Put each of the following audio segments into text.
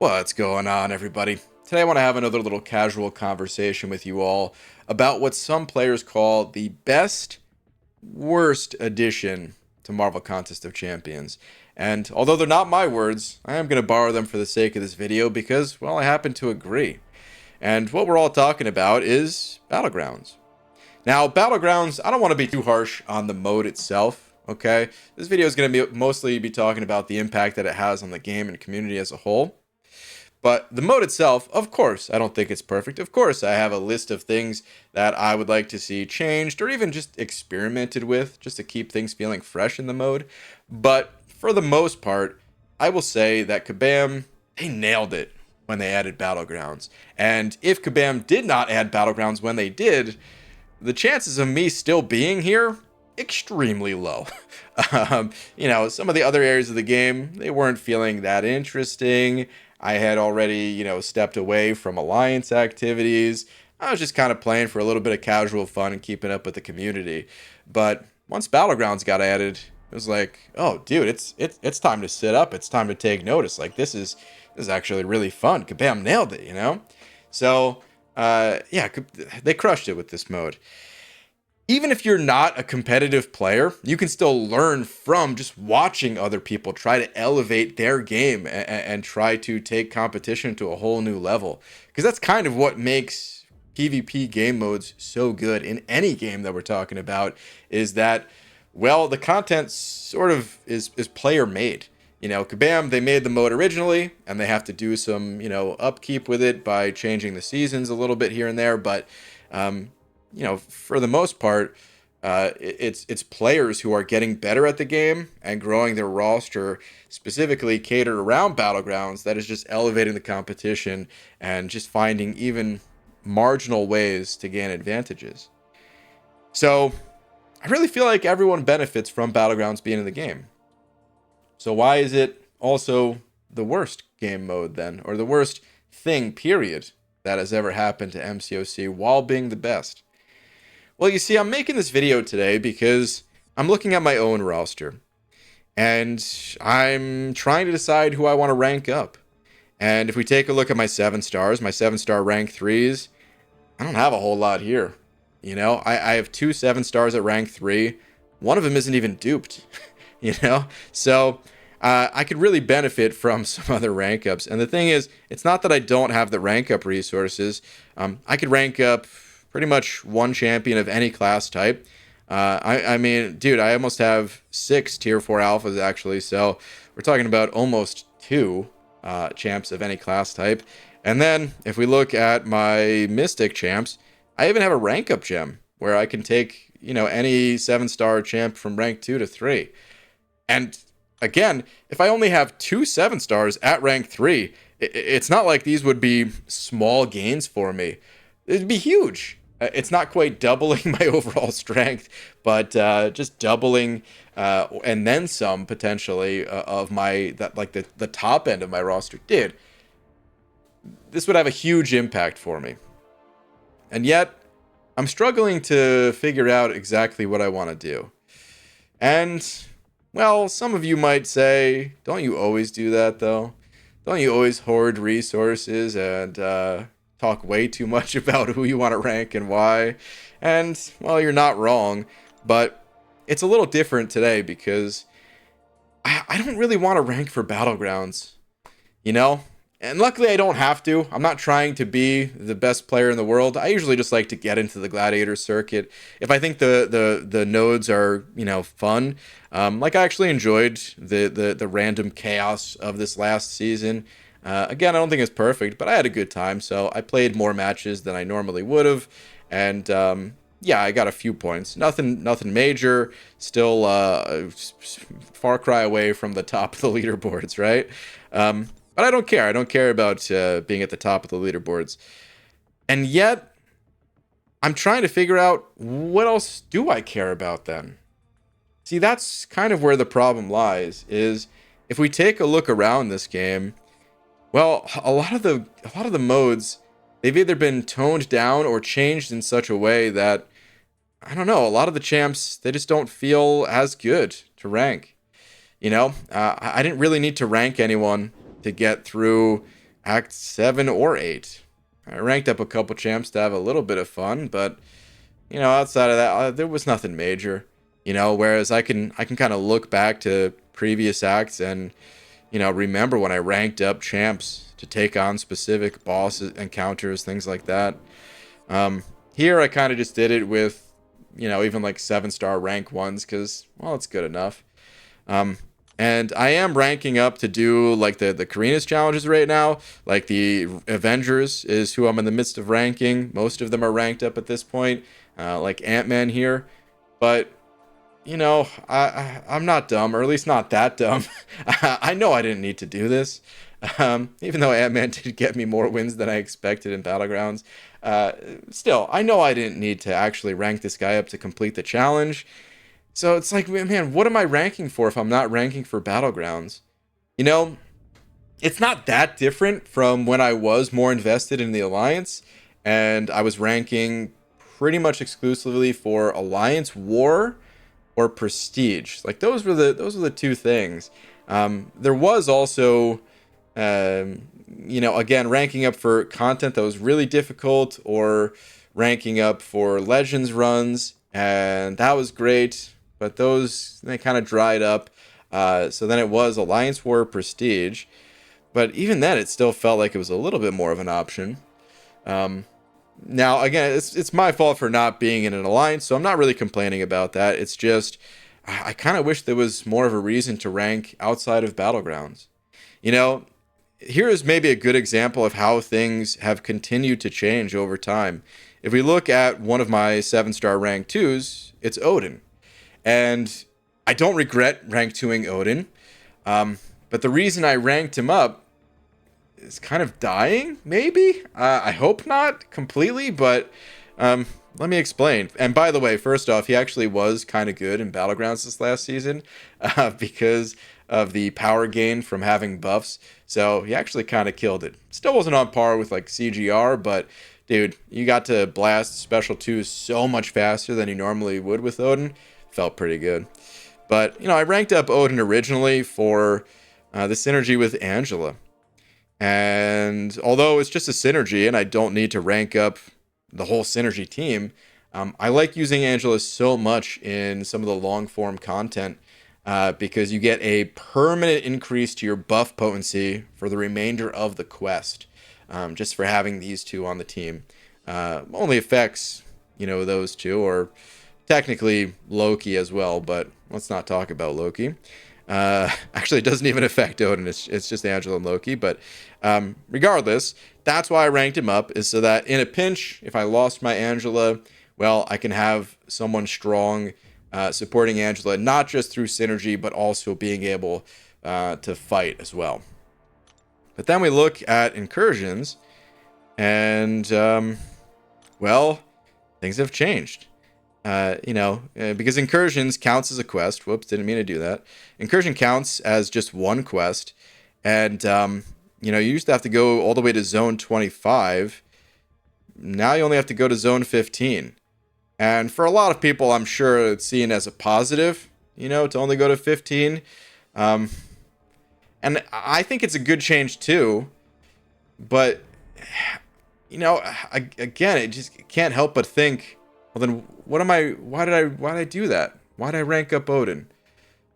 What's going on, everybody? Today I want to have another little casual conversation with you all about what some players call the best, worst addition to Marvel Contest of Champions. And although they're not my words, I am going to borrow them for the sake of this video because, well, I happen to agree. And what we're all talking about is Battlegrounds. Now, Battlegrounds, I don't want to be too harsh on the mode itself, okay? This video is going to mostly be talking about the impact that it has on the game and community as a whole. But the mode itself, of course, I don't think it's perfect. Of course, I have a list of things that I would like to see changed or even just experimented with just to keep things feeling fresh in the mode. But for the most part, I will say that Kabam, they nailed it when they added Battlegrounds. And if Kabam did not add Battlegrounds when they did, the chances of me still being here, extremely low. Some of the other areas of the game, they weren't feeling that interesting. I had already, stepped away from alliance activities. I was just kind of playing for a little bit of casual fun and keeping up with the community. But once Battlegrounds got added, it was like, oh, dude, it's time to sit up. It's time to take notice. Like this is actually really fun. Kabam nailed it, So, they crushed it with this mode. Even if you're not a competitive player, you can still learn from just watching other people try to elevate their game and try to take competition to a whole new level. Because that's kind of what makes PvP game modes so good in any game that we're talking about, is that, well, the content sort of is player made. Kabam, they made the mode originally, and they have to do some, upkeep with it by changing the seasons a little bit here and there, but for the most part, it's players who are getting better at the game and growing their roster specifically catered around Battlegrounds that is just elevating the competition and just finding even marginal ways to gain advantages. So I really feel like everyone benefits from Battlegrounds being in the game. So why is it also the worst game mode then, or the worst thing, period, that has ever happened to MCOC while being the best? Well, you see, I'm making this video today because I'm looking at my own roster, and I'm trying to decide who I want to rank up. And if we take a look at my 7 stars, my 7-star rank 3s, I don't have a whole lot here. I have 2 7 stars at rank 3. One of them isn't even duped, So I could really benefit from some other rank ups. And the thing is, it's not that I don't have the rank up resources. I could rank up pretty much one champion of any class type. I mean, dude, I almost have 6 tier 4 alphas actually. So we're talking about almost 2 champs of any class type. And then if we look at my Mystic champs, I even have a rank up gem where I can take, any 7-star champ from rank 2 to 3. And again, if I only have 2 7 stars at rank 3, it's not like these would be small gains for me. It'd be huge. It's not quite doubling my overall strength, but just doubling and then some potentially of the top end of my roster. Dude, this would have a huge impact for me. And yet, I'm struggling to figure out exactly what I want to do. And, well, some of you might say, don't you always do that, though? Don't you always hoard resources and talk way too much about who you want to rank and why? And, well, you're not wrong, but it's a little different today because I don't really want to rank for Battlegrounds, And luckily I don't have to. I'm not trying to be the best player in the world. I usually just like to get into the gladiator circuit. If I think the nodes are, fun, like I actually enjoyed the random chaos of this last season. Again, I don't think it's perfect, but I had a good time, so I played more matches than I normally would have, and I got a few points. Nothing major. Still far cry away from the top of the leaderboards, right? But I don't care. I don't care about being at the top of the leaderboards. And yet, I'm trying to figure out what else do I care about then? See, that's kind of where the problem lies, is if we take a look around this game, well, a lot of the modes, they've either been toned down or changed in such a way that, I don't know, a lot of the champs, they just don't feel as good to rank. I didn't really need to rank anyone to get through Act 7 or 8. I ranked up a couple champs to have a little bit of fun, but outside of that, there was nothing major. Whereas I can kind of look back to previous acts and remember when I ranked up champs to take on specific boss encounters, things like that. Here I kind of just did it with even like 7-star rank ones because, well, it's good enough. And I am ranking up to do like the Karina's challenges right now. Like the Avengers is who I'm in the midst of ranking. Most of them are ranked up at this point, like Ant-Man here. But I'm not dumb, or at least not that dumb. I know I didn't need to do this. Even though Ant-Man did get me more wins than I expected in Battlegrounds. Still, I know I didn't need to actually rank this guy up to complete the challenge. So it's like, man, what am I ranking for if I'm not ranking for Battlegrounds? It's not that different from when I was more invested in the Alliance, and I was ranking pretty much exclusively for Alliance War or Prestige. Like those were the two things. There was also, again, ranking up for content that was really difficult, or ranking up for Legends runs, and that was great. But they kind of dried up. So then it was Alliance War Prestige. But even then, it still felt like it was a little bit more of an option. Now, again, it's my fault for not being in an alliance, so I'm not really complaining about that. It's just, I kind of wish there was more of a reason to rank outside of Battlegrounds. Here is maybe a good example of how things have continued to change over time. If we look at one of my 7-star rank 2s, it's Odin. And I don't regret rank 2ing Odin. But the reason I ranked him up is kind of dying, maybe? I hope not completely, but let me explain. And by the way, first off, he actually was kind of good in Battlegrounds this last season because of the power gain from having buffs. So he actually kind of killed it. Still wasn't on par with like CGR, but dude, you got to blast special 2s so much faster than you normally would with Odin. Felt pretty good. But, I ranked up Odin originally for the synergy with Angela. And although it's just a synergy and I don't need to rank up the whole synergy team, I like using Angela so much in some of the long form content because you get a permanent increase to your buff potency for the remainder of the quest, just for having these two on the team. Only affects, those two, or technically Loki as well, but let's not talk about Loki. Actually, it doesn't even affect Odin. It's just Angela and Loki. But regardless, that's why I ranked him up, is so that in a pinch, if I lost my Angela, well, I can have someone strong supporting Angela, not just through synergy, but also being able to fight as well. But then we look at incursions, and, well, things have changed. Because incursions counts as a quest. Whoops, didn't mean to do that. Incursion counts as just one quest. And, you used to have to go all the way to zone 25. Now you only have to go to zone 15. And for a lot of people, I'm sure it's seen as a positive, to only go to 15. And I think it's a good change too. But, again, it just can't help but think, well, then why did I do that? Why did I rank up Odin?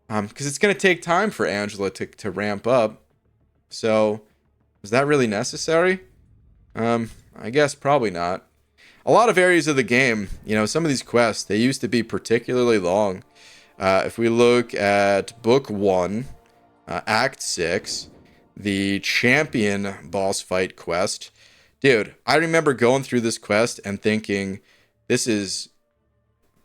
Because it's going to take time for Angela to ramp up. So, is that really necessary? I guess probably not. A lot of areas of the game, some of these quests, they used to be particularly long. If we look at Book 1, Act 6, the Champion boss fight quest. Dude, I remember going through this quest and thinking, this is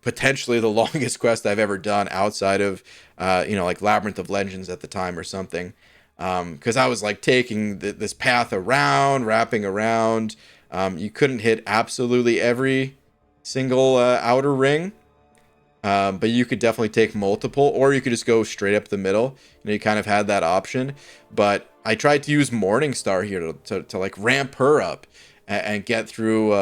potentially the longest quest I've ever done outside of, like Labyrinth of Legends at the time or something. Because I was like taking this path around, wrapping around. You couldn't hit absolutely every single outer ring. But you could definitely take multiple, or you could just go straight up the middle. You kind of had that option. But I tried to use Morningstar here to like ramp her up and get through,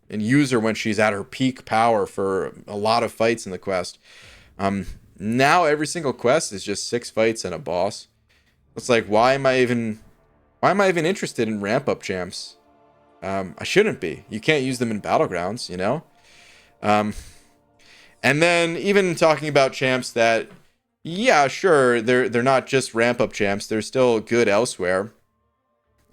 and use her when she's at her peak power for a lot of fights in the quest. Now every single quest is just 6 fights and a boss. It's like, why am I Why am I even interested in ramp up champs? I shouldn't be. You can't use them in Battlegrounds, you know? And then even talking about champs that, yeah, sure, they're not just ramp up champs. They're still good elsewhere.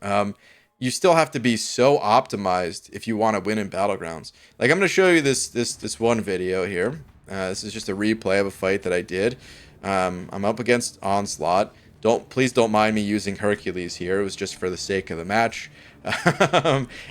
You still have to be so optimized if you want to win in Battlegrounds. Like, I'm going to show you this one video here. This is just a replay of a fight that I did. I'm up against Onslaught. Please don't mind me using Hercules here. It was just for the sake of the match.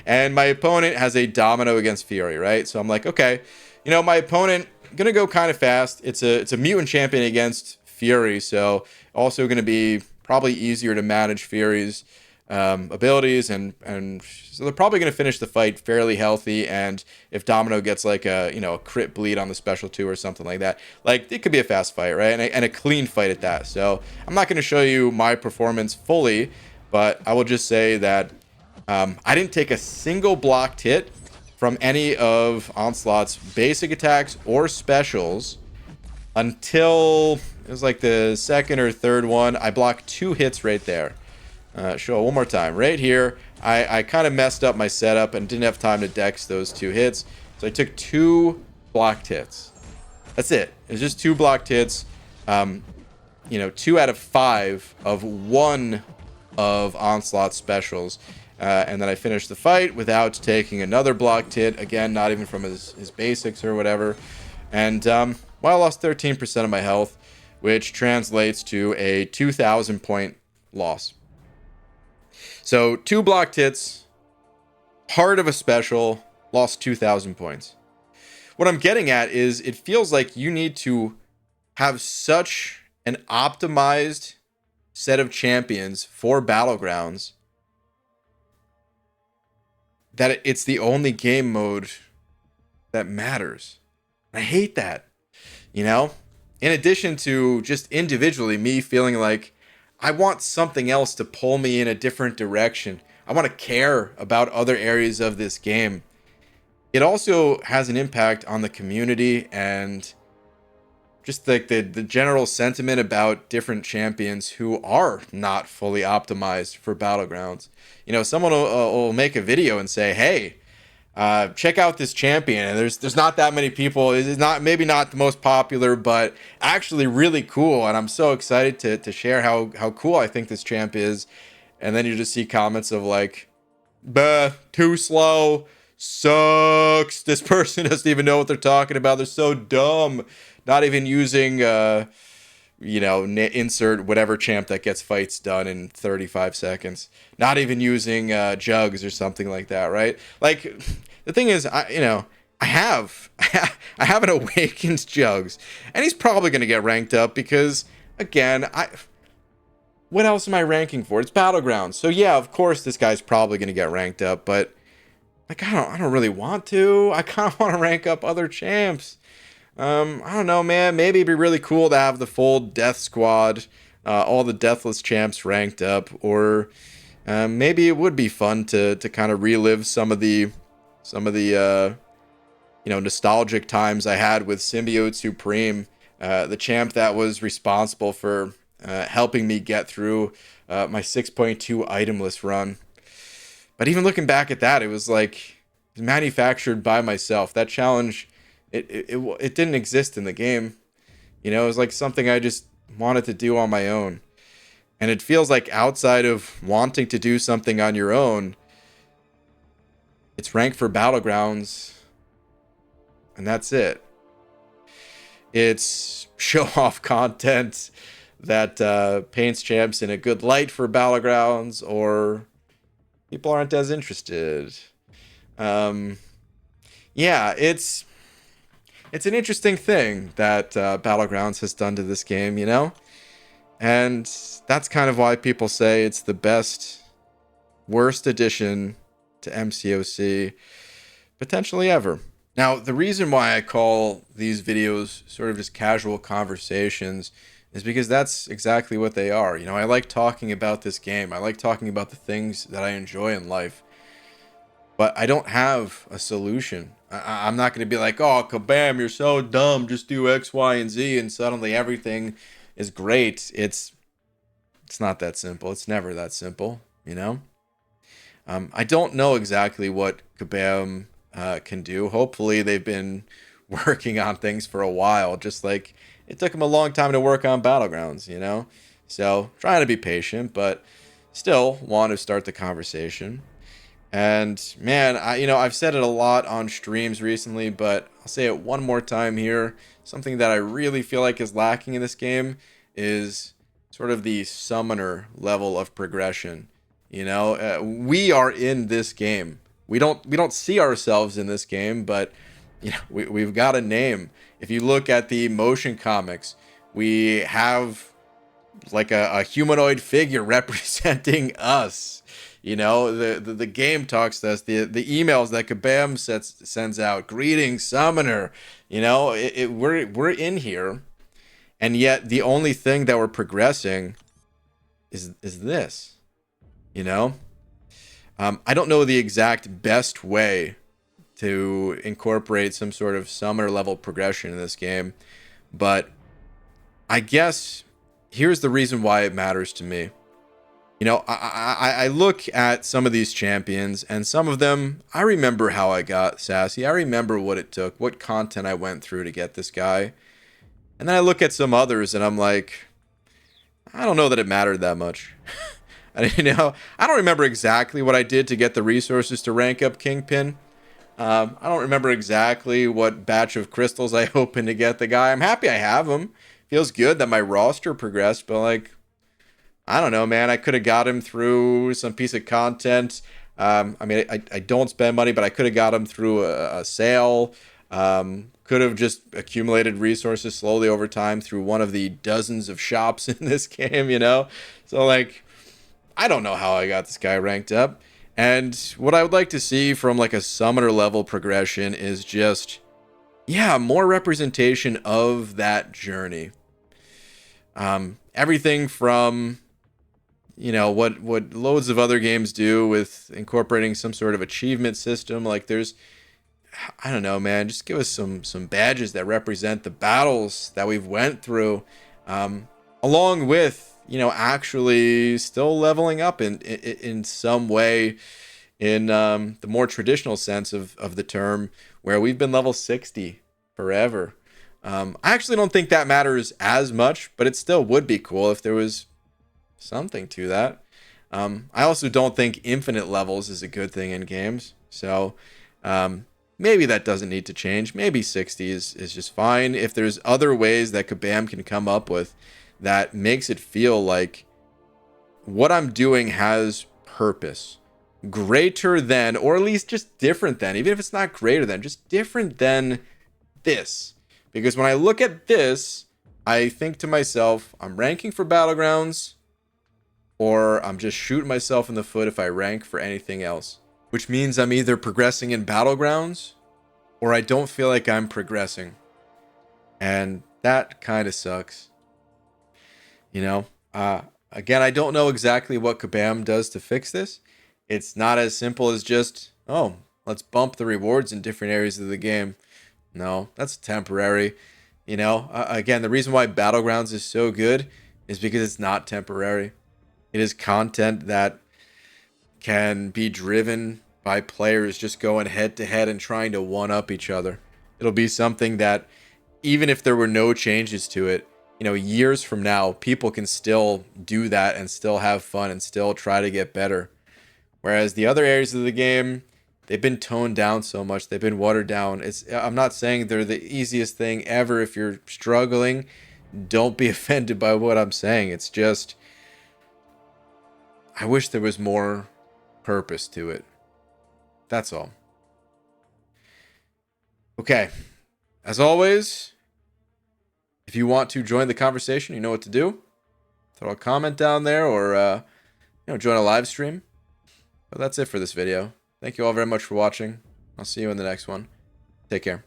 And my opponent has a domino against Fury, right? So I'm like, okay, you know, my opponent gonna go kind of fast. It's a mutant champion against Fury, so also gonna be probably easier to manage Fury's abilities, and so they're probably going to finish the fight fairly healthy. And if Domino gets like a crit bleed on the special 2 or something like that, like, it could be a fast fight, right? And a clean fight at that. So I'm not going to show you my performance fully, but I will just say that I didn't take a single blocked hit from any of Onslaught's basic attacks or specials until it was like the second or third one. I blocked 2 hits right there. Show it one more time. Right here, I kind of messed up my setup and didn't have time to dex those 2 hits. So I took 2 blocked hits. That's it. It was just 2 blocked hits. 2 out of 5 of 1 of Onslaught's specials. And then I finished the fight without taking another blocked hit. Again, not even from his basics or whatever. And I lost 13% of my health, which translates to a 2,000 point loss. So 2 blocked hits, part of a special, lost 2,000 points. What I'm getting at is it feels like you need to have such an optimized set of champions for Battlegrounds that it's the only game mode that matters. I hate that, you know? In addition to just individually me feeling like I want something else to pull me in a different direction. I want to care about other areas of this game. It also has an impact on the community and just like the general sentiment about different champions who are not fully optimized for Battlegrounds. You know, someone will make a video and say, hey, check out this champion, and there's not that many people. It's not, maybe not the most popular, but actually really cool, and I'm so excited to share how cool I think this champ is. And then you just see comments of like, "Bah, too slow, sucks. This person doesn't even know what they're talking about. They're so dumb. Not even using insert whatever champ that gets fights done in 35 seconds. Not even using jugs or something like that, right? Like, the thing is, I have an awakened jugs, and he's probably going to get ranked up because, again, what else am I ranking for? It's Battlegrounds. So yeah, of course this guy's probably going to get ranked up, but like, I don't really want to. I kind of want to rank up other champs. I don't know, man. Maybe it'd be really cool to have the full death squad, all the deathless champs ranked up, or maybe it would be fun to kind of relive some of the nostalgic times I had with Symbiote Supreme, the champ that was responsible for helping me get through my 6.2 itemless run. But even looking back at that, it was like manufactured by myself. That challenge, it didn't exist in the game. You know, it was like something I just wanted to do on my own. And it feels like outside of wanting to do something on your own, it's ranked for Battlegrounds, and that's it. It's show-off content that paints champs in a good light for Battlegrounds, or people aren't as interested. Yeah, it's an interesting thing that Battlegrounds has done to this game, you know? And that's kind of why people say it's the worst addition to MCOC potentially ever. Now, the reason why I call these videos sort of just casual conversations is because that's exactly what they are. You know, I like talking about this game. I like talking about the things that I enjoy in life. But I don't have a solution. I'm not going to be like, oh, kabam, you're so dumb. Just do X, Y, and Z, and suddenly everything is great. It's not that simple. It's never that simple. you know? I don't know exactly what Kabam can do. Hopefully they've been working on things for a while, just like it took them a long time to work on Battlegrounds, you know? So trying to be patient, but still want to start the conversation. And man, I've said it a lot on streams recently, but I'll say it one more time here. Something that I really feel like is lacking in this game is sort of the summoner level of progression. We are in this game. We don't see ourselves in this game, but we've got a name. If you look at the motion comics, we have like a humanoid figure representing us. The game talks to us. The emails that Kabam sends out, greetings, summoner. We're in here, and yet the only thing that we're progressing is this. I don't know the exact best way to incorporate some sort of summoner level progression in this game, but I guess here's the reason why it matters to me. I look at some of these champions, and some of them, I remember how I got Sassy. I remember what it took, what content I went through to get this guy. And then I look at some others, and I'm like, I don't know that it mattered that much. I don't remember exactly what I did to get the resources to rank up Kingpin. I don't remember exactly what batch of crystals I opened to get the guy. I'm happy I have him. Feels good that my roster progressed, but like, I don't know, man. I could have got him through some piece of content. I don't spend money, but I could have got him through a sale. Could have just accumulated resources slowly over time through one of the dozens of shops in this game, So, like, I don't know how I got this guy ranked up. And what I would like to see from, like, a summoner level progression is just, more representation of that journey. Everything from what loads of other games do with incorporating some sort of achievement system. Like I don't know, man, just give us some badges that represent the battles that we've went through, along with actually still leveling up in some way, in the more traditional sense of the term, where we've been level 60 forever. I actually don't think that matters as much, but it still would be cool if there was something to that. I also don't think infinite levels is a good thing in games. So maybe that doesn't need to change. Maybe 60 is just fine. If there's other ways that Kabam can come up with that makes it feel like what I'm doing has purpose. Greater than, or at least just different than, even if it's not greater than, just different than this. Because when I look at this, I think to myself, I'm ranking for Battlegrounds, or I'm just shooting myself in the foot if I rank for anything else. Which means I'm either progressing in Battlegrounds, or I don't feel like I'm progressing. And that kind of sucks. Again, I don't know exactly what Kabam does to fix this. It's not as simple as just, let's bump the rewards in different areas of the game. No, that's temporary. Again, the reason why Battlegrounds is so good is because it's not temporary. It is content that can be driven by players just going head to head and trying to one up each other. It'll be something that, even if there were no changes to it, years from now, people can still do that and still have fun and still try to get better. Whereas the other areas of the game, they've been toned down so much. They've been watered down. I'm not saying they're the easiest thing ever. If you're struggling, don't be offended by what I'm saying. It's just, I wish there was more purpose to it. That's all. Okay. As always, if you want to join the conversation, you know what to do. Throw a comment down there, or join a live stream. But that's it for this video. Thank you all very much for watching. I'll see you in the next one. Take care.